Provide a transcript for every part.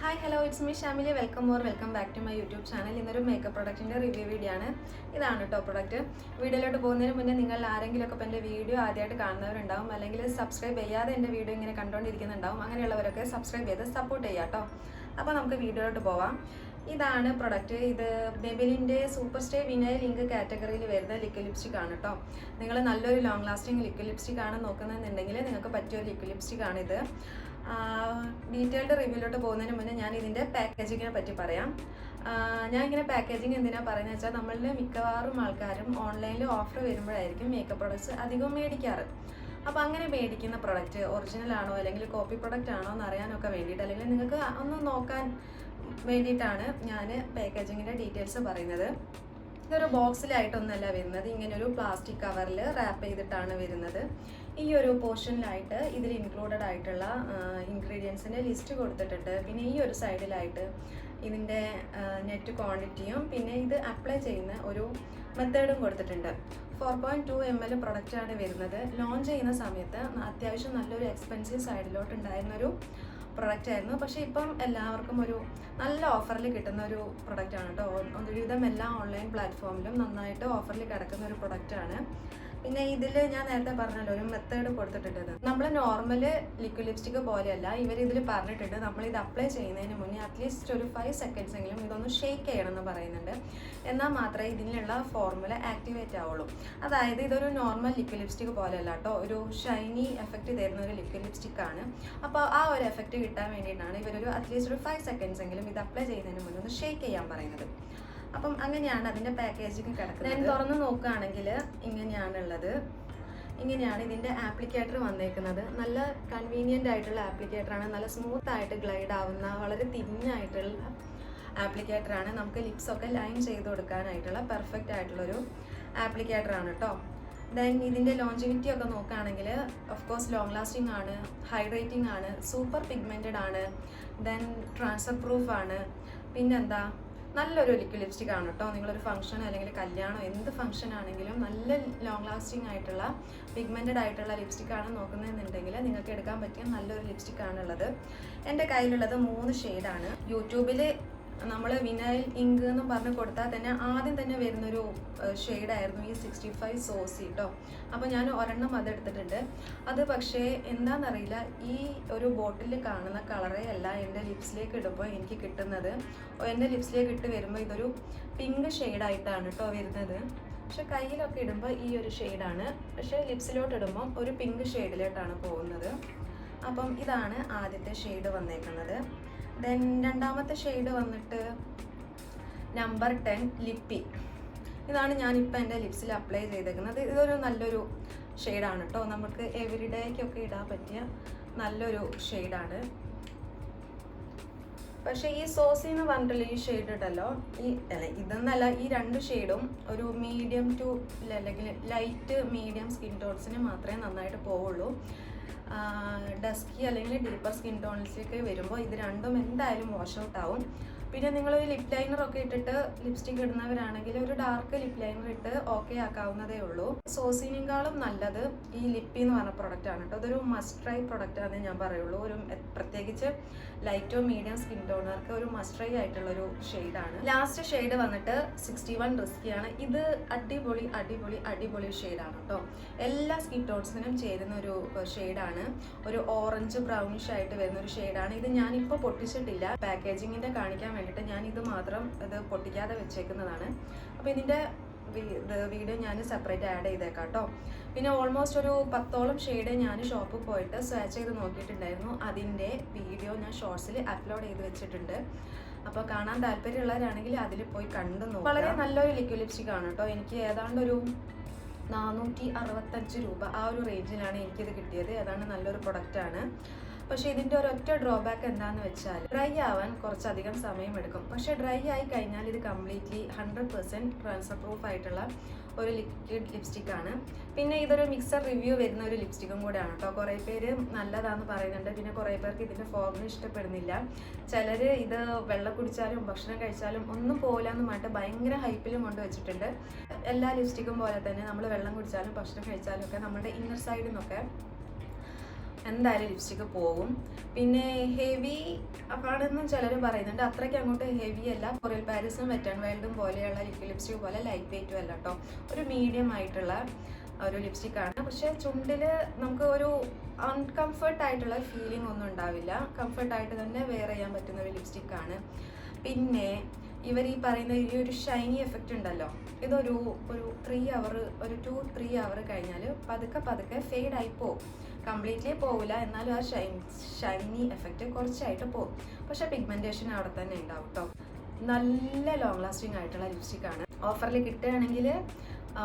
Hi hello it's me Shamili welcome back to my YouTube channel. ഇന്നൊരു makeup പ്രൊഡക്റ്റിൻ്റെ review video ആണ്. ഇതാണ് കേട്ടോ പ്രൊഡക്റ്റ്. വീഡിയോയിലോട്ട് പോകുന്നതിന് മുന്നേ നിങ്ങൾ ആരെങ്കിലുമൊക്കെ ഇപ്പോൾ എൻ്റെ വീഡിയോ ആദ്യമായിട്ട് കാണുന്നവരുണ്ടാവും, അല്ലെങ്കിൽ സബ്സ്ക്രൈബ് ചെയ്യാതെ എൻ്റെ വീഡിയോ ഇങ്ങനെ കണ്ടുകൊണ്ടിരിക്കുന്നുണ്ടാവും. അങ്ങനെയുള്ളവരൊക്കെ സബ്സ്ക്രൈബ് ചെയ്ത് സപ്പോർട്ട് ചെയ്യാം കേട്ടോ. അപ്പോൾ നമുക്ക് വീഡിയോയിലോട്ട് പോവാം. ഇതാണ് പ്രൊഡക്റ്റ്. ഇത് മെബിലിൻ്റെ സൂപ്പർ സ്റ്റേ വിനൈൽ ഇങ്ക് കാറ്റഗറിയിൽ വരുന്ന ലിക്വിഡ് ലിപ്സ്റ്റിക് ആണ് കേട്ടോ. നിങ്ങൾ നല്ലൊരു ലോങ് ലാസ്റ്റിംഗ് ലിക്വിഡ് ലിപ്സ്റ്റിക് ആണ് നോക്കുന്നതെന്നുണ്ടെങ്കിൽ നിങ്ങൾക്ക് പറ്റിയൊരു ലിക്വിഡ് ലിപ്സ്റ്റിക് ആണിത്. ഡീറ്റെയിൽഡ് റിവ്യൂലോട്ട് പോകുന്നതിന് മുന്നേ ഞാൻ ഇതിൻ്റെ പാക്കേജിങ്ങിനെ പറ്റി പറയാം. ഞാൻ ഇങ്ങനെ പാക്കേജിങ് എന്തിനാണ് പറയുന്നത് വെച്ചാൽ, നമ്മളിൽ മിക്കവാറും ആൾക്കാരും ഓൺലൈനിൽ ഓഫർ വരുമ്പോഴായിരിക്കും മേക്കപ്പ് പ്രൊഡക്ട്സ് അധികം മേടിക്കാറ്. അപ്പോൾ അങ്ങനെ മേടിക്കുന്ന പ്രൊഡക്റ്റ് ഒറിജിനൽ ആണോ അല്ലെങ്കിൽ കോപ്പി പ്രൊഡക്റ്റ് ആണോ എന്ന് അറിയാനൊക്കെ വേണ്ടിയിട്ട്, അല്ലെങ്കിൽ നിങ്ങൾക്ക് ഒന്ന് നോക്കാൻ വേണ്ടിയിട്ടാണ് ഞാൻ പാക്കേജിങ്ങിൻ്റെ ഡീറ്റെയിൽസ് പറയുന്നത്. ഇതൊരു ബോക്സിലായിട്ടൊന്നല്ല വരുന്നത്, ഇങ്ങനൊരു പ്ലാസ്റ്റിക് കവറിൽ റാപ്പ് ചെയ്തിട്ടാണ് വരുന്നത്. ഈ ഒരു പോർഷനിലായിട്ട് ഇതിൽ ഇൻക്ലൂഡഡ് ആയിട്ടുള്ള ഇൻഗ്രീഡിയൻസിൻ്റെ ലിസ്റ്റ് കൊടുത്തിട്ടുണ്ട്. പിന്നെ ഈ ഒരു സൈഡിലായിട്ട് ഇതിൻ്റെ നെറ്റ് ക്വാണ്ടിറ്റിയും പിന്നെ ഇത് അപ്ലൈ ചെയ്യുന്ന ഒരു മെത്തേഡും കൊടുത്തിട്ടുണ്ട്. 4.2 ml പ്രൊഡക്റ്റാണ് വരുന്നത്. ലോഞ്ച് ചെയ്യുന്ന സമയത്ത് അത്യാവശ്യം നല്ലൊരു എക്സ്പെൻസീവ് സൈഡിലോട്ട് ഉണ്ടായിരുന്നൊരു പ്രൊഡക്റ്റ് ആയിരുന്നു. പക്ഷേ ഇപ്പം എല്ലാവർക്കും ഒരു നല്ല ഓഫറിൽ കിട്ടുന്ന ഒരു പ്രൊഡക്റ്റാണ് കേട്ടോ. ഒരുവിധം എല്ലാ ഓൺലൈൻ പ്ലാറ്റ്ഫോമിലും നന്നായിട്ട് ഓഫറിൽ കിടക്കുന്ന ഒരു പ്രൊഡക്റ്റാണ്. പിന്നെ ഇതിൽ ഞാൻ നേരത്തെ പറഞ്ഞല്ലോ ഒരു മെത്തേഡ് കൊടുത്തിട്ടുണ്ട്. നമ്മൾ നോർമൽ ലിക്വിഡ് ലിപ്സ്റ്റിക് പോലെയല്ല, ഇവരിതിൽ പറഞ്ഞിട്ടുണ്ട് നമ്മളിത് അപ്ലൈ ചെയ്യുന്നതിന് മുന്നേ അറ്റ്ലീസ്റ്റ് ഒരു 5 seconds എങ്കിലും ഇതൊന്ന് ഷേക്ക് ചെയ്യണമെന്ന് പറയുന്നുണ്ട്. എന്നാൽ മാത്രമേ ഇതിനുള്ള ഫോർമുല ആക്ടിവേറ്റ് ആവുള്ളൂ. അതായത് ഇതൊരു നോർമൽ ലിക്വിഡ് ലിപ്സ്റ്റിക് പോലെയല്ല കേട്ടോ, ഒരു ഷൈനി എഫക്റ്റ് തരുന്ന ഒരു ലിക്വിഡ് ലിപ്സ്റ്റിക് ആണ്. അപ്പോൾ ആ ഒരു എഫക്റ്റ് കിട്ടാൻ വേണ്ടിയിട്ടാണ് ഇവരൊരു അറ്റ്ലീസ്റ്റ് ഒരു 5 seconds എങ്കിലും ഇത് അപ്ലൈ ചെയ്യുന്നതിന് മുന്നേ ഒന്ന് ഷേക്ക് ചെയ്യാൻ പറയുന്നത്. അപ്പം അങ്ങനെയാണ് അതിൻ്റെ പാക്കേജിങ് കിടക്കുന്നത്. ഞാൻ തുറന്ന് നോക്കുകയാണെങ്കിൽ ഇങ്ങനെയാണുള്ളത്. ഇങ്ങനെയാണ് ഇതിൻ്റെ ആപ്ലിക്കേറ്റർ വന്നേക്കുന്നത്. നല്ല കൺവീനിയൻ്റ് ആയിട്ടുള്ള ആപ്ലിക്കേറ്ററാണ്. നല്ല സ്മൂത്തായിട്ട് ഗ്ലൈഡ് ആവുന്ന വളരെ തിന്നായിട്ടുള്ള ആപ്ലിക്കേറ്ററാണ്. നമുക്ക് ലിപ്സൊക്കെ ലൈൻ ചെയ്ത് കൊടുക്കാനായിട്ടുള്ള പെർഫെക്റ്റ് ആയിട്ടുള്ളൊരു ആപ്ലിക്കേറ്ററാണ് കേട്ടോ. ദെൻ ഇതിൻ്റെ ലോഞ്ചിവിറ്റി ഒക്കെ നോക്കുകയാണെങ്കിൽ ഓഫ് കോഴ്സ് ലോങ് ലാസ്റ്റിംഗ് ആണ്, ഹൈഡ്രേറ്റിംഗ് ആണ്, സൂപ്പർ പിഗ്മെൻറ്റഡ് ആണ്, ദെൻ ട്രാൻസ്ഫർ പ്രൂഫ് ആണ്. പിന്നെന്താ, നല്ലൊരു ലിക്വിഡ് ലിപ്സ്റ്റിക് ആണ് കേട്ടോ. നിങ്ങളൊരു ഫംഗ്ഷൻ അല്ലെങ്കിൽ കല്യാണം എന്ത് ഫംഗ്ഷൻ ആണെങ്കിലും നല്ല ലോങ് ലാസ്റ്റിംഗ് ആയിട്ടുള്ള പിഗ്മെൻറ്റഡ് ആയിട്ടുള്ള ലിപ്സ്റ്റിക് ആണ് നോക്കുന്നതെന്നുണ്ടെങ്കിൽ നിങ്ങൾക്ക് എടുക്കാൻ പറ്റിയ നല്ലൊരു ലിപ്സ്റ്റിക് ആണുള്ളത്. എൻ്റെ കയ്യിലുള്ളത് 3 ഷെയ്ഡാണ്. യൂട്യൂബിൽ നമ്മൾ വിനൈൽ ഇങ്ക് എന്ന് പറഞ്ഞ് കൊടുത്താൽ തന്നെ ആദ്യം തന്നെ വരുന്നൊരു ഷെയ്ഡായിരുന്നു ഈ 65 സോസി കേട്ടോ. അപ്പോൾ ഞാൻ ഒരെണ്ണം അതെടുത്തിട്ടുണ്ട്. അത് പക്ഷേ എന്താണെന്നറിയില്ല, ഈ ഒരു ബോട്ടിൽ കാണുന്ന കളറേ അല്ല എൻ്റെ ലിപ്സിലേക്ക് ഇടുമ്പോൾ എനിക്ക് കിട്ടുന്നത്. എൻ്റെ ലിപ്സിലേക്ക് ഇട്ട് വരുമ്പോൾ ഇതൊരു പിങ്ക് ഷെയ്ഡായിട്ടാണ് കേട്ടോ വരുന്നത്. പക്ഷെ കയ്യിലൊക്കെ ഇടുമ്പോൾ ഈ ഒരു ഷെയ്ഡാണ്, പക്ഷേ ലിപ്സിലോട്ട് ഇടുമ്പോൾ ഒരു പിങ്ക് ഷെയ്ഡിലോട്ടാണ് പോകുന്നത്. അപ്പം ഇതാണ് ആദ്യത്തെ ഷെയ്ഡ് വന്നേക്കുന്നത്. ദെൻ രണ്ടാമത്തെ ഷെയ്ഡ് വന്നിട്ട് നമ്പർ 10 ലിപ്പി. ഇതാണ് ഞാനിപ്പോൾ എൻ്റെ ലിപ്സിൽ അപ്ലൈ ചെയ്തേക്കുന്നത്. ഇതൊരു നല്ലൊരു ഷെയ്ഡാണ് കേട്ടോ. നമുക്ക് എവരിഡേക്കൊക്കെ ഇടാൻ പറ്റിയ നല്ലൊരു ഷെയ്ഡാണ്. പക്ഷേ ഈ സോസി എന്ന് പറഞ്ഞിട്ടുള്ള ഈ ഷെയ്ഡ് ഇട്ടല്ലോ, ഇതെന്നല്ല, ഈ 2 ഷെയ്ഡും ഒരു മീഡിയം ടു അല്ലെങ്കിൽ ലൈറ്റ് മീഡിയം സ്കിൻ ടോൺസിന് മാത്രമേ നന്നായിട്ട് പോവുള്ളൂ. ഡസ്കി അല്ലെങ്കിൽ ഡീപ്പർ സ്കിൻ ടോൺസിലേക്ക് വരുമ്പോൾ ഇത് രണ്ടും എന്തായാലും വാഷ് ഔട്ട് ആവും. പിന്നെ നിങ്ങളൊരു ലിപ് ലൈനറൊക്കെ ഇട്ടിട്ട് ലിപ്സ്റ്റിക് ഇടുന്നവരാണെങ്കിൽ ഒരു ഡാർക്ക് ലിപ് ലൈനർ ഇട്ട് ഓക്കെ ആക്കാവുന്നതേ ഉള്ളൂ. സോസിനേക്കാളും നല്ലത് ഈ ലിപ്പി എന്ന് പറഞ്ഞ പ്രൊഡക്റ്റ് ആണ് കേട്ടോ. അതൊരു മസ്റ്റ് ട്രൈ പ്രൊഡക്റ്റ് ആണെന്ന് ഞാൻ പറയുള്ളൂ. ഒരു പ്രത്യേകിച്ച് ലൈറ്റോ മീഡിയം സ്കിൻ ടോണർക്ക് ഒരു മസ്റ്റ് ട്രൈ ആയിട്ടുള്ളൊരു ഷെയ്ഡാണ്. ലാസ്റ്റ് ഷെയ്ഡ് വന്നിട്ട് 61 റിസ്കിയാണ്. ഇത് അടിപൊളി അടിപൊളി അടിപൊളി ഷെയ്ഡാണ് കേട്ടോ. എല്ലാ സ്കിൻ ടോൺസിനും ചേരുന്ന ഒരു ഷെയ്ഡാണ്. ഒരു ഓറഞ്ച് ബ്രൗണിഷ് ആയിട്ട് വരുന്ന ഒരു ഷെയ്ഡാണ്. ഇത് ഞാനിപ്പോൾ പൊട്ടിച്ചിട്ടില്ല, പാക്കേജിങ്ങിൻ്റെ കാണിക്കാൻ വേണ്ടിയിട്ട് ഞാൻ ഇത് മാത്രം ഇത് പൊട്ടിക്കാതെ വെച്ചേക്കുന്നതാണ്. അപ്പോൾ ഇതിൻ്റെ വീഡിയോ ഞാൻ സെപ്പറേറ്റ് ആഡ് ചെയ്തേക്കാം കേട്ടോ. പിന്നെ ഓൾമോസ്റ്റ് ഒരു 10ഓളം ഷെയ്ഡ് ഞാൻ ഷോപ്പിൽ പോയിട്ട് സ്വാച്ച് ചെയ്ത് നോക്കിയിട്ടുണ്ടായിരുന്നു. അതിൻ്റെ വീഡിയോ ഞാൻ ഷോർട്സിൽ അപ്ലോഡ് ചെയ്ത് വെച്ചിട്ടുണ്ട്. അപ്പോൾ കാണാൻ താല്പര്യമുള്ളവരാണെങ്കിൽ അതിൽ പോയി കണ്ടു നോക്കാം. വളരെ നല്ലൊരു ലിക്വിഡ് ലിപ്സ്റ്റിക് ആണ് കേട്ടോ. എനിക്ക് ഏതാണ്ട് ഒരു 465 രൂപ ആ ഒരു റേഞ്ചിലാണ് എനിക്കിത് കിട്ടിയത്. ഏതാണ്ട് നല്ലൊരു പ്രൊഡക്റ്റാണ്. പക്ഷേ ഇതിൻ്റെ ഒരൊറ്റ ഡ്രോബാക്ക് എന്താണെന്ന് വെച്ചാൽ ഡ്രൈ ആവാൻ കുറച്ചധികം സമയമെടുക്കും. പക്ഷേ ഡ്രൈ ആയി കഴിഞ്ഞാൽ ഇത് കംപ്ലീറ്റ്ലി 100% ട്രാൻസ്ഫർ പ്രൂഫ് ആയിട്ടുള്ള ഒരു ലിക്വിഡ് ലിപ്സ്റ്റിക് ആണ്. പിന്നെ ഇതൊരു മിക്സർ റിവ്യൂ വരുന്ന ഒരു ലിപ്സ്റ്റിക്കും കൂടെയാണ് കേട്ടോ. കുറേ പേര് നല്ലതാണെന്ന് പറയുന്നുണ്ട്, പിന്നെ കുറേ പേർക്ക് ഇതിൻ്റെ ഫോർമുല ഇഷ്ടപ്പെടുന്നില്ല. ചിലർ ഇത് വെള്ളം കുടിച്ചാലും ഭക്ഷണം കഴിച്ചാലും ഒന്നും പോകില്ലെന്ന് പറഞ്ഞിട്ട് ഭയങ്കര ഹൈപ്പിലും കൊണ്ട് വെച്ചിട്ടുണ്ട്. എല്ലാ ലിപ്സ്റ്റിക്കും പോലെ തന്നെ നമ്മൾ വെള്ളം കുടിച്ചാലും ഭക്ഷണം കഴിച്ചാലും ഒക്കെ നമ്മുടെ ഇന്നർ സൈഡിൽ നിന്നൊക്കെ എന്തായാലും ലിപ്സ്റ്റിക്ക് പോകും. പിന്നെ ഹെവി ആണെന്നും ചിലർ പറയുന്നുണ്ട്. അത്രയ്ക്ക് അങ്ങോട്ട് ഹെവി അല്ല. കൊറിയൽ പാരീസും വെറ്റൺ വൈൽഡും പോലെയുള്ള ലിപ്സ്റ്റിക് പോലെ ലൈറ്റ് വെയ്റ്റും അല്ല കേട്ടോ. ഒരു മീഡിയം ആയിട്ടുള്ള ഒരു ലിപ്സ്റ്റിക്കാണ്. പക്ഷെ ചുണ്ടിൽ നമുക്ക് ഒരു അൺകംഫർട്ട് ആയിട്ടുള്ള ഫീലിംഗ് ഒന്നും ഉണ്ടാവില്ല. കംഫർട്ടായിട്ട് തന്നെ വെയർ ചെയ്യാൻ പറ്റുന്ന ഒരു ലിപ്സ്റ്റിക്കാണ്. പിന്നെ ഇവർ ഈ പറയുന്ന ഈ ഒരു ഷൈനി എഫക്റ്റ് ഉണ്ടല്ലോ, ഇതൊരു 2-3 അവർ കഴിഞ്ഞാൽ പതുക്കെ ഫെയ്ഡായി പോകും. കംപ്ലീറ്റ്ലി പോകില്ല, എന്നാലും ആ ഷൈനി എഫക്റ്റ് കുറച്ചായിട്ട് പോകും. പക്ഷെ പിഗ്മെൻറ്റേഷൻ അവിടെ തന്നെ ഉണ്ടാവും കേട്ടോ. നല്ല ലോങ് ലാസ്റ്റിംഗ് ആയിട്ടുള്ള ലിപ്സ്റ്റിക്കാണ്. ഓഫറിൽ കിട്ടുകയാണെങ്കിൽ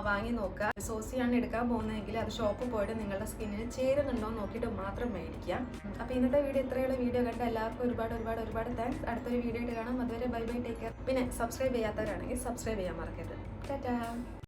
വാങ്ങി നോക്കുക. സോസിയാണ് എടുക്കാൻ പോകുന്നതെങ്കിൽ അത് ഷോപ്പിൽ പോയിട്ട് നിങ്ങളുടെ സ്കിന്നിന് ചേരുന്നുണ്ടോ നോക്കിയിട്ട് മാത്രം മേടിക്കാം. അപ്പോൾ ഇന്നത്തെ വീഡിയോ ഇത്രയുള്ള വീഡിയോ കണ്ട എല്ലാവർക്കും ഒരുപാട് താങ്ക്സ്. അടുത്തൊരു വീഡിയോ ആയിട്ട് കാണാം. അതുവരെ ബൈ ടേക്ക് കെയർ. പിന്നെ സബ്സ്ക്രൈബ് ചെയ്യാത്തവരാണെങ്കിൽ സബ്സ്ക്രൈബ് ചെയ്യാൻ മറക്കരുത്. ടാറ്റാ.